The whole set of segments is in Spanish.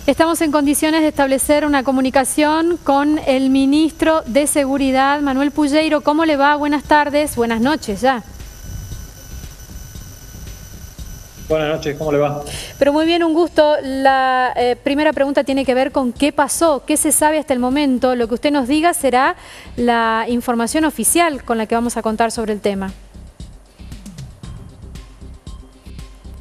Estamos en condiciones de establecer una comunicación con el ministro de Seguridad, Manuel Pulleiro. ¿Cómo le va? Buenas tardes, buenas noches ya. Buenas noches, ¿cómo le va? Pero muy bien, un gusto. La primera pregunta tiene que ver con qué pasó, qué se sabe hasta el momento. Lo que usted nos diga será la información oficial con la que vamos a contar sobre el tema.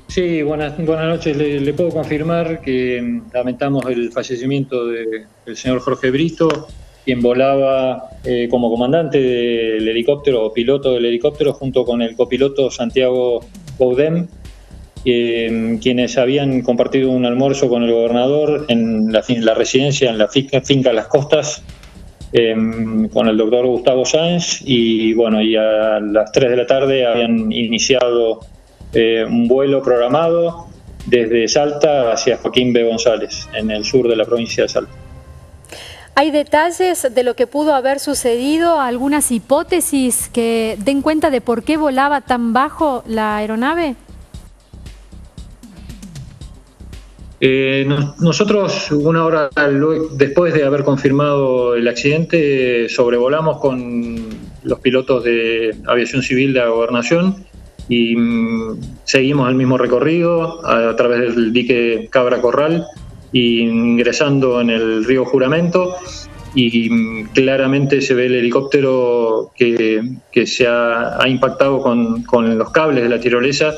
Sí, buenas noches. Le puedo confirmar que lamentamos el fallecimiento del señor Jorge Brito, quien volaba como comandante del helicóptero o piloto del helicóptero junto con el copiloto Santiago Boudem, quienes habían compartido un almuerzo con el gobernador en la residencia, en la finca Las Costas, con el doctor Gustavo Sáenz, y bueno, y a las 3 de la tarde habían iniciado un vuelo programado desde Salta hacia Joaquín B. González, en el sur de la provincia de Salta. ¿Hay detalles de lo que pudo haber sucedido? ¿Algunas hipótesis que den cuenta de por qué volaba tan bajo la aeronave? Nosotros, una hora después de haber confirmado el accidente, sobrevolamos con los pilotos de aviación civil de la gobernación y seguimos el mismo recorrido a través del dique Cabra Corral y ingresando en el río Juramento, y claramente se ve el helicóptero que se ha impactado con los cables de la tirolesa,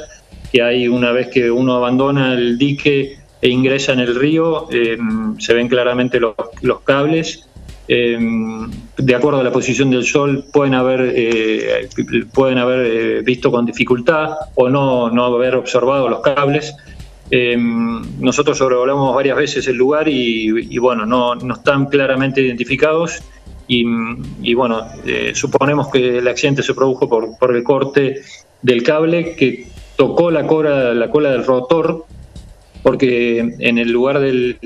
que hay una vez que uno abandona el dique e ingresa en el río, se ven claramente los cables. De acuerdo a la posición del sol pueden haber visto con dificultad o no haber observado los cables. Nosotros sobrevolamos varias veces el lugar y bueno, no están claramente identificados y bueno, suponemos que el accidente se produjo por el corte del cable que tocó la cola del rotor, porque en el lugar del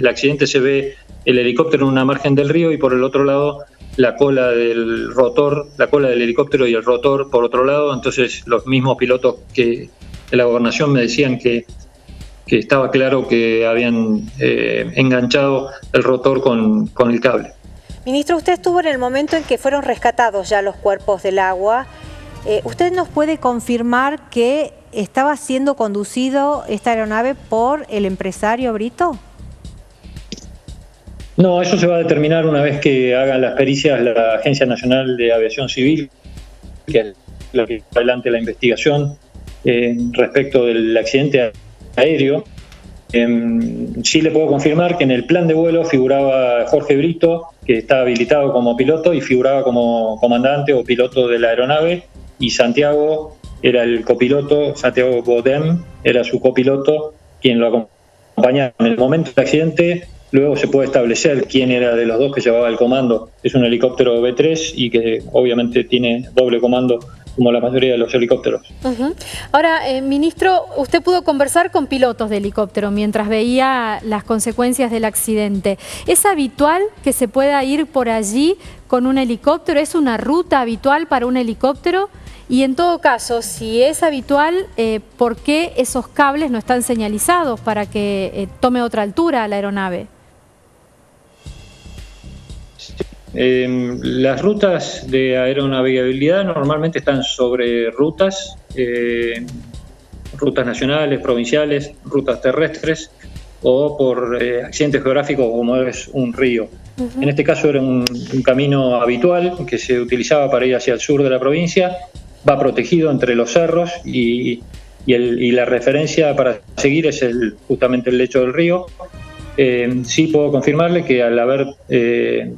accidente se ve el helicóptero en una margen del río y por el otro lado la cola del rotor, la cola del helicóptero y el rotor por otro lado. Entonces los mismos pilotos de la gobernación me decían que estaba claro que habían enganchado el rotor con el cable. Ministro, usted estuvo en el momento en que fueron rescatados ya los cuerpos del agua. ¿Usted nos puede confirmar que estaba siendo conducido esta aeronave por el empresario Brito? No, eso se va a determinar una vez que hagan las pericias la Agencia Nacional de Aviación Civil, que es la que lleva adelante la investigación respecto del accidente aéreo. Sí le puedo confirmar que en el plan de vuelo figuraba Jorge Brito, que está habilitado como piloto, y figuraba como comandante o piloto de la aeronave, y Santiago era el copiloto, Santiago Boudem era su copiloto, quien lo acompañaba en el momento del accidente. Luego se puede establecer quién era de los dos que llevaba el comando. Es un helicóptero B-3 y que obviamente tiene doble comando como la mayoría de los helicópteros. Ahora, ministro, usted pudo conversar con pilotos de helicóptero mientras veía las consecuencias del accidente. ¿Es habitual que se pueda ir por allí con un helicóptero? ¿Es una ruta habitual para un helicóptero? Y en todo caso, si es habitual, ¿por qué esos cables no están señalizados para que tome otra altura la aeronave? Las rutas de aeronavegabilidad normalmente están sobre rutas nacionales, provinciales, rutas terrestres o por accidentes geográficos como es un río. En este caso era un camino habitual que se utilizaba para ir hacia el sur de la provincia. Va protegido entre los cerros y la referencia para seguir es justamente el lecho del río. Sí puedo confirmarle que al haber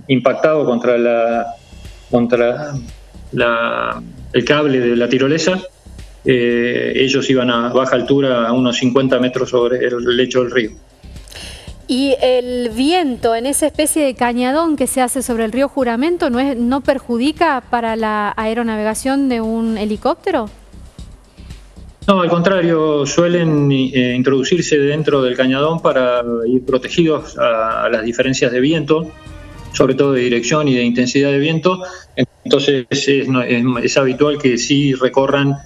impactado contra el cable de la tirolesa, ellos iban a baja altura, a unos 50 metros sobre el lecho del río. ¿Y el viento en esa especie de cañadón que se hace sobre el río Juramento no perjudica para la aeronavegación de un helicóptero? No, al contrario, suelen introducirse dentro del cañadón para ir protegidos a las diferencias de viento, sobre todo de dirección y de intensidad de viento. Entonces es habitual que sí recorran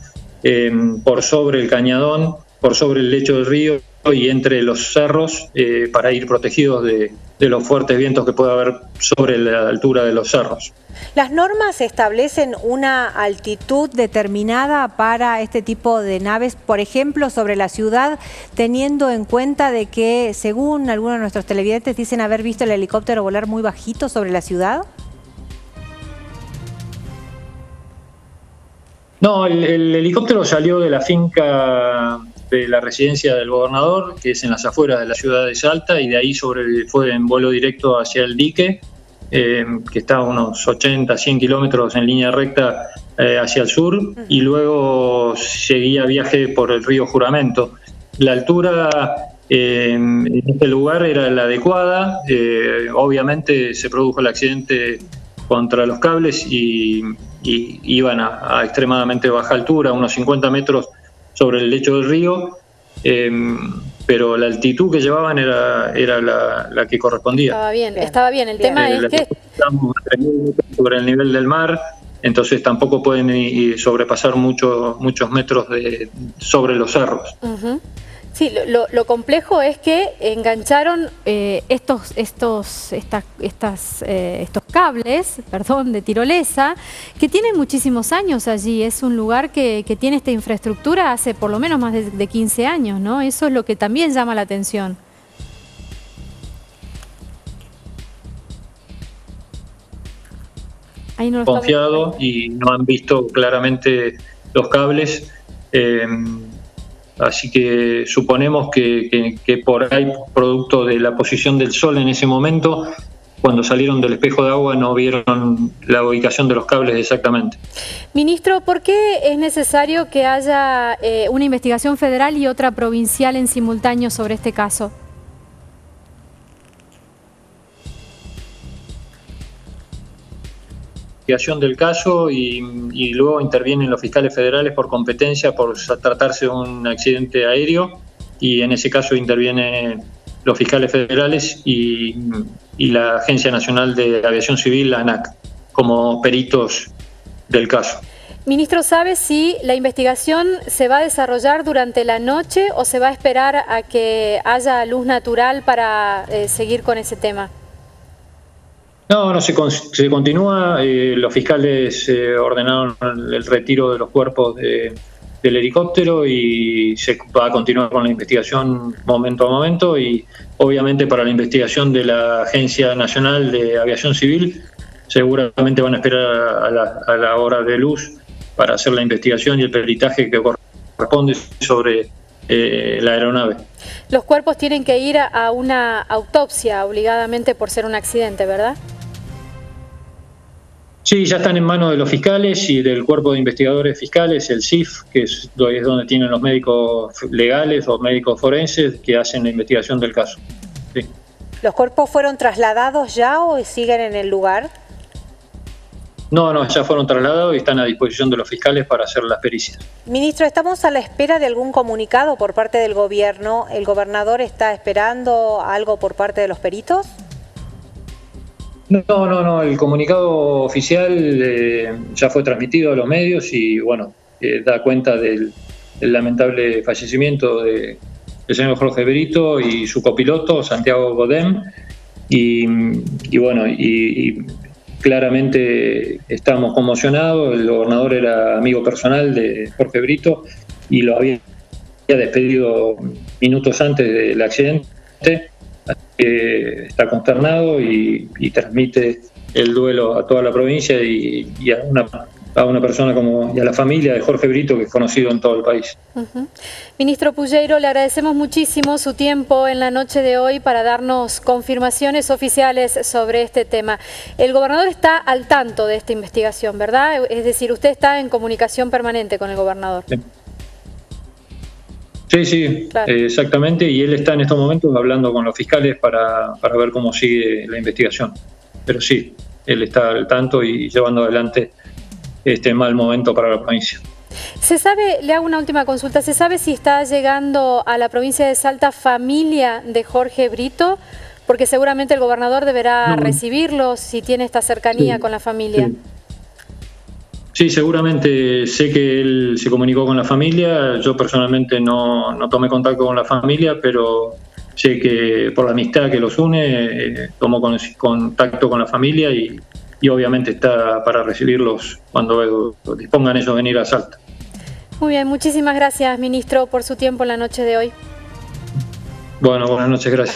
por sobre el cañadón, por sobre el lecho del río, y entre los cerros para ir protegidos de los fuertes vientos que pueda haber sobre la altura de los cerros. ¿Las normas establecen una altitud determinada para este tipo de naves, por ejemplo, sobre la ciudad, teniendo en cuenta de que, según algunos de nuestros televidentes, dicen haber visto el helicóptero volar muy bajito sobre la ciudad? No, el helicóptero salió de la finca de la residencia del gobernador, que es en las afueras de la ciudad de Salta, y de ahí fue en vuelo directo hacia el dique, que está a unos 80, 100 kilómetros en línea recta hacia el sur, y luego seguía viaje por el río Juramento. La altura en este lugar era la adecuada, obviamente se produjo el accidente contra los cables y iban a extremadamente baja altura, unos 50 metros sobre el lecho del río, pero la altitud que llevaban era la que correspondía. Estaba bien. El tema es que estamos sobre el nivel del mar, entonces tampoco pueden sobrepasar muchos metros sobre los cerros. Sí, lo complejo es que engancharon estos cables, de tirolesa, que tienen muchísimos años allí. Es un lugar que tiene esta infraestructura hace por lo menos más de 15 años, ¿no? Eso es lo que también llama la atención. Ahí no confiado y no han visto claramente los cables. Así que suponemos que por ahí, producto de la posición del sol en ese momento, cuando salieron del espejo de agua no vieron la ubicación de los cables exactamente. Ministro, ¿por qué es necesario que haya una investigación federal y otra provincial en simultáneo sobre este caso? Del caso y luego intervienen los fiscales federales por competencia por tratarse de un accidente aéreo, y en ese caso intervienen los fiscales federales y la Agencia Nacional de Aviación Civil, la ANAC, como peritos del caso. Ministro, ¿sabe si la investigación se va a desarrollar durante la noche o se va a esperar a que haya luz natural para seguir con ese tema? No, se continúa. Los fiscales ordenaron el retiro de los cuerpos del helicóptero y se va a continuar con la investigación momento a momento, y obviamente para la investigación de la Agencia Nacional de Aviación Civil seguramente van a esperar a la hora de luz para hacer la investigación y el peritaje que corresponde sobre la aeronave. Los cuerpos tienen que ir a una autopsia obligadamente por ser un accidente, ¿verdad? Sí, ya están en manos de los fiscales y del cuerpo de investigadores fiscales, el CIF, que es donde tienen los médicos legales o médicos forenses que hacen la investigación del caso. Sí. ¿Los cuerpos fueron trasladados ya o siguen en el lugar? No, ya fueron trasladados y están a disposición de los fiscales para hacer las pericias. Ministro, ¿estamos a la espera de algún comunicado por parte del gobierno? ¿El gobernador está esperando algo por parte de los peritos? No, el comunicado oficial ya fue transmitido a los medios y da cuenta del lamentable fallecimiento del señor Jorge Brito y su copiloto Santiago Godem, y claramente estamos conmocionados. El gobernador era amigo personal de Jorge Brito y lo había despedido minutos antes del accidente. Está consternado y transmite el duelo a toda la provincia y a una persona y a la familia de Jorge Brito, que es conocido en todo el país. Ministro Pulleiro, le agradecemos muchísimo su tiempo en la noche de hoy para darnos confirmaciones oficiales sobre este tema. El gobernador está al tanto de esta investigación, ¿verdad? Es decir, usted está en comunicación permanente con el gobernador. Sí, claro. Exactamente, y él está en estos momentos hablando con los fiscales para ver cómo sigue la investigación. Pero sí, él está al tanto y llevando adelante este mal momento para la provincia. ¿Se sabe, le hago una última consulta, ¿se sabe si está llegando a la provincia de Salta familia de Jorge Brito? Porque seguramente el gobernador deberá recibirlo si tiene esta cercanía con la familia. Sí, seguramente sé que él se comunicó con la familia. Yo personalmente no tomé contacto con la familia, pero sé que por la amistad que los une, tomó contacto con la familia y obviamente está para recibirlos cuando dispongan ellos de venir a Salta. Muy bien, muchísimas gracias, ministro, por su tiempo en la noche de hoy. Bueno, buenas noches, gracias.